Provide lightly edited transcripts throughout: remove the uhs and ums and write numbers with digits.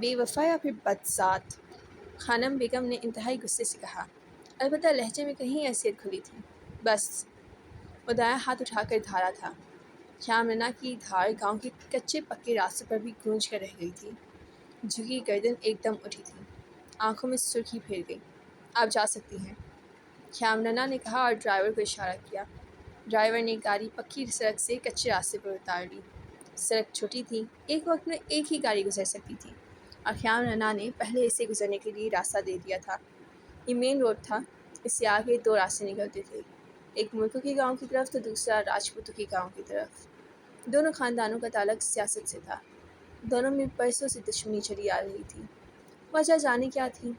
بے وفا یا پھر بدذات؟ خانم بیگم نے انتہائی غصے سے کہا، البتہ لہجے میں کہیں حیثیت کھلی تھی۔ بس۔ وہ دایاں ہاتھ اٹھا کر دھارا تھا۔ خیام ننا کی دھار گاؤں کے کچے پکے راستے پر بھی گونج کر رہ گئی تھی۔ جھکی گردن ایک دم اٹھی تھی، آنکھوں میں سرخی پھیر گئی۔ آپ جا سکتی ہیں، خیام ننا نے کہا اور ڈرائیور کو اشارہ کیا۔ ڈرائیور نے گاڑی پکی سڑک سے کچے راستے پر اتار لی۔ سڑک چھوٹی تھی، ایک وقت میں ایک ہی گاڑی گزر سکتی تھی، اور خیام ننا نے پہلے اسے گزرنے کے لیے راستہ دے دیا تھا۔ یہ مین روڈ تھا، اس سے آگے دو راستے نکلتے تھے، ایک ملکوں کے گاؤں کی طرف تو دوسرا راجپوتوں کے گاؤں کی طرف۔ دونوں خاندانوں کا تعلق سیاست سے تھا، دونوں میں برسوں سے دشمنی چلی آ رہی تھی۔ وجہ جانے کیا تھی،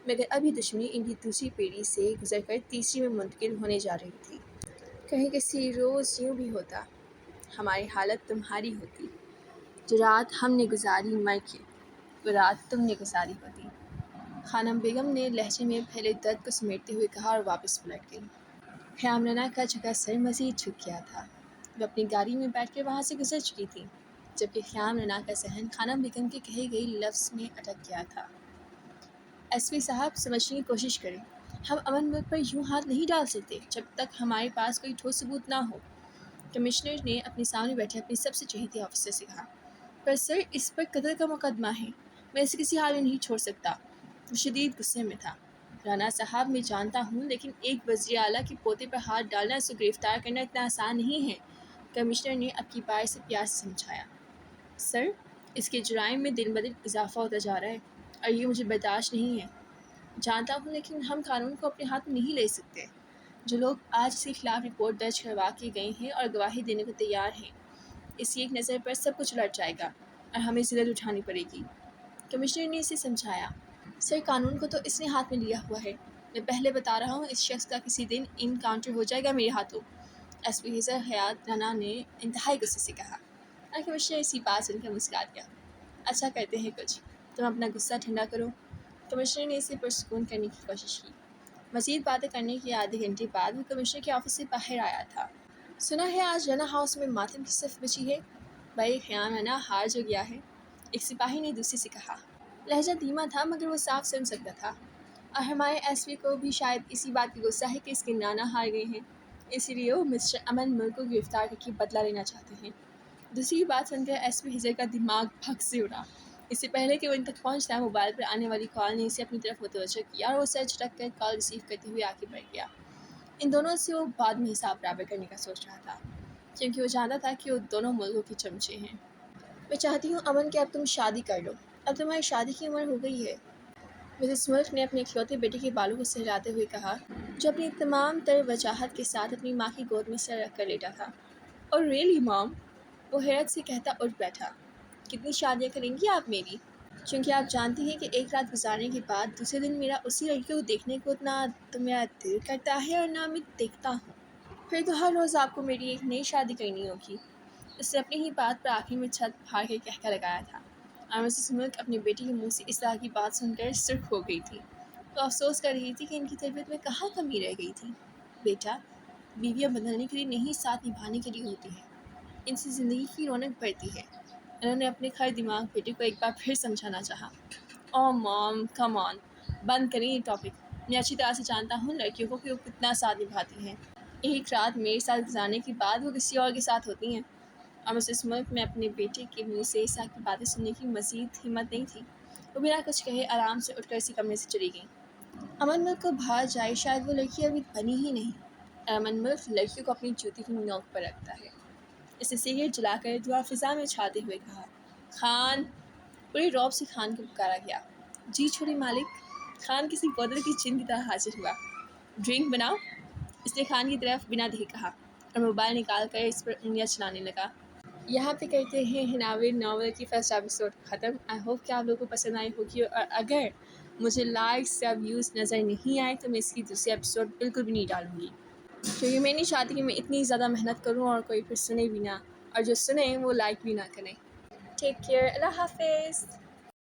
مگر ابھی دشمنی ان کی دوسری پیڑھی سے گزر کر تیسری میں منتقل ہونے جا رہی تھی۔ کہیں کسی روز یوں بھی ہوتا، ہماری حالت تمہاری ہوتی، جو رات ہم نے گزاری مر کے، وہ رات تم نے گزاری ہوتی۔ خانم بیگم نے لہجے میں پھیلے درد کو سمیٹتے ہوئے کہا اور واپس پلٹ گئی۔ خیام ننا کا جھکا سر مزید جھک گیا تھا۔ وہ اپنی گاڑی میں بیٹھ کر وہاں سے گزر چکی تھی، جبکہ خیام ننا کا ذہن خانم بیگم کے کہے گئے لفظ میں اٹک گیا تھا۔ ایس پی صاحب، سمجھنے کی کوشش کریں، ہم امن ملک پر یوں ہاتھ نہیں ڈال سکتے جب تک ہمارے پاس کوئی ٹھوس ثبوت نہ ہو، کمشنر نے اپنے سامنے بیٹھے اپنے سب سے چہیتے آفیسر سے کہا۔ پر سر، اس پر قتل کا مقدمہ ہے، میں اسے کسی حال میں نہیں چھوڑ سکتا۔ وہ شدید غصے میں تھا۔ رانا صاحب، میں جانتا ہوں، لیکن ایک وزیر اعلیٰ کے پوتے پر ہاتھ ڈالنا، اسے گرفتار کرنا اتنا آسان نہیں ہے، کمشنر نے اب کی بار سے پیار سے سمجھایا۔ سر، اس کے جرائم میں دن بدن اضافہ ہوتا جا رہا ہے، اور یہ مجھے برداشت نہیں ہے۔ جانتا ہوں، لیکن ہم قانون کو اپنے ہاتھ میں نہیں لے سکتے۔ جو لوگ آج اس کے خلاف رپورٹ درج کروا کے گئے ہیں اور گواہی دینے کو تیار ہیں، اس ایک نظر پر سب کچھ الٹ جائے گا اور ہمیں ذلت اٹھانی پڑے گی۔ کمشنر نے اسے سمجھایا۔ سر، قانون کو تو اس نے ہاتھ میں لیا ہوا ہے، میں پہلے بتا رہا ہوں، اس شخص کا کسی دن انکاؤنٹر ہو جائے گا میرے ہاتھوں، ایس پی حضر حیات رانا نے انتہائی غصے سے کہا۔ اور کمشنر اسی بات سن کر مسکرا دیا۔ اچھا، کرتے ہیں کچھ، تم اپنا غصہ ٹھنڈا کرو۔ کمشنر نے اسے پرسکون کرنے کی کوشش کی۔ مزید باتیں کرنے کے آدھے گھنٹے بعد وہ کمشنر کے آفس سے باہر آیا تھا۔ سنا ہے آج رنا ہاؤس میں ماتم کی صف بچی ہے؟ بھائی، خیام ننا ہار جو گیا ہے، ایک سپاہی نے دوسرے سے کہا۔ لہجہ دھیما تھا، مگر وہ صاف سن سکتا تھا۔ اور ہمارے ایس پی کو بھی شاید اسی بات کی غصہ ہے کہ اس کے نانا ہار گئے ہیں، اسی لیے وہ مسٹر امن ملک کو گرفتار کر کے بدلہ لینا چاہتے ہیں۔ دوسری بات سن کر ایس پی حضر کا دماغ بھگ سے اڑا۔ اس سے پہلے کہ وہ ان تک پہنچتا، موبائل پر آنے والی کال نے اسے اپنی طرف متوجہ کیا اور وہ سر جھٹک کر کال ریسیو کرتے ہوئے آگے بڑھ گیا۔ ان دونوں سے وہ بعد میں حساب برابر کرنے کا سوچ رہا تھا، کیونکہ وہ جانتا تھا کہ وہ دونوں ملکوں کے چمچے ہیں۔ میں چاہتی ہوں امن کہ اب تم شادی کر لو، اب تمہاری شادی کی عمر ہو گئی ہے، مسز ملک نے اپنے اکلوتے بیٹے کے بالوں کو سہلاتے ہوئے کہا، جو اپنی تمام تر وجاہت کے ساتھ اپنی ماں کی گود میں سر رکھ کر لیٹا تھا۔ اور ریئلی مام، وہ حیرت سے کہتا اٹھ بیٹھا، کتنی شادیاں کریں گی آپ میری؟ چونکہ آپ جانتی ہیں کہ ایک رات گزارنے کے بعد دوسرے دن میرا اسی لڑکی کو دیکھنے کو نہ تو میرا دل کرتا ہے اور نہ میں دیکھتا ہوں، پھر تو ہر روز آپ کو میری ایک نئی شادی کرنی ہوگی۔ اس نے اپنی ہی بات پر آخر میں چھت پھاڑ کے کہکا لگایا تھا، اور مسز ملک اپنے بیٹے کے منہ سے اس طرح کی بات سن کر سرخ ہو گئی تھی۔ وہ افسوس کر رہی تھی کہ ان کی تربیت میں کہاں کمی رہ گئی تھی۔ بیٹا، بیویاں بدلنے کے لیے نہیں، ساتھ نبھانے کے لیے ہوتی ہیں، ان سے زندگی کی رونق بڑھتی ہے۔ انہوں نے اپنے کھر دماغ بیٹے کو ایک بار پھر سمجھانا چاہا۔ او مام، کم آن، بند کریں یہ ٹاپک، میں اچھی طرح سے جانتا ہوں لڑکیوں کو کہ وہ کتنا ساتھ نبھاتی ہیں۔ ایک رات میرے ساتھ گزارنے کے بعد وہ کسی اور کے ساتھ ہوتی ہیں۔ اور مسز ملک میں اپنے بیٹے کے منہ سے اس طرح کی باتیں سننے کی مزید ہمت نہیں تھی۔ وہ بنا کچھ کہے آرام سے اٹھ کر اسی کمرے سے چلی گئیں۔ امن ملک کو باہر جائے، شاید وہ لڑکی ابھی بنی ہی نہیں، اور امن ملک لڑکیوں کو اپنی جوتی کی نوک پر رکھتا ہے۔ اس نے سگریٹ جلا کر دعا فضا میں اچھالتے ہوئے کہا، خان! پورے رعب سے خان کو پکارا گیا۔ جی چھوٹے مالک! خان کسی بودل کی جن کی طرح حاضر ہوا۔ ڈرنک بناؤ، اس نے خان کی طرف بنا دیکھے کہا، اور موبائل نکال کر اس پر انگلیاں چلانے لگا۔ یہاں پہ کرتے ہیں ہناوی ناول کی فرسٹ ایپیسوڈ ختم۔ آئی ہوپ کہ آپ لوگوں کو پسند آئی ہوگی، اور اگر مجھے لائکس یا ویوز نظر نہیں آئے تو میں اس کی دوسری ایپیسوڈ بالکل بھی نہیں ڈالوں گی، کیونکہ میں نہیں چاہتی کہ میں اتنی زیادہ محنت کروں اور کوئی پھر سنے بھی نہ، اور جو سنیں وہ لائک بھی نہ کریں۔ ٹیک کیئر، اللہ حافظ۔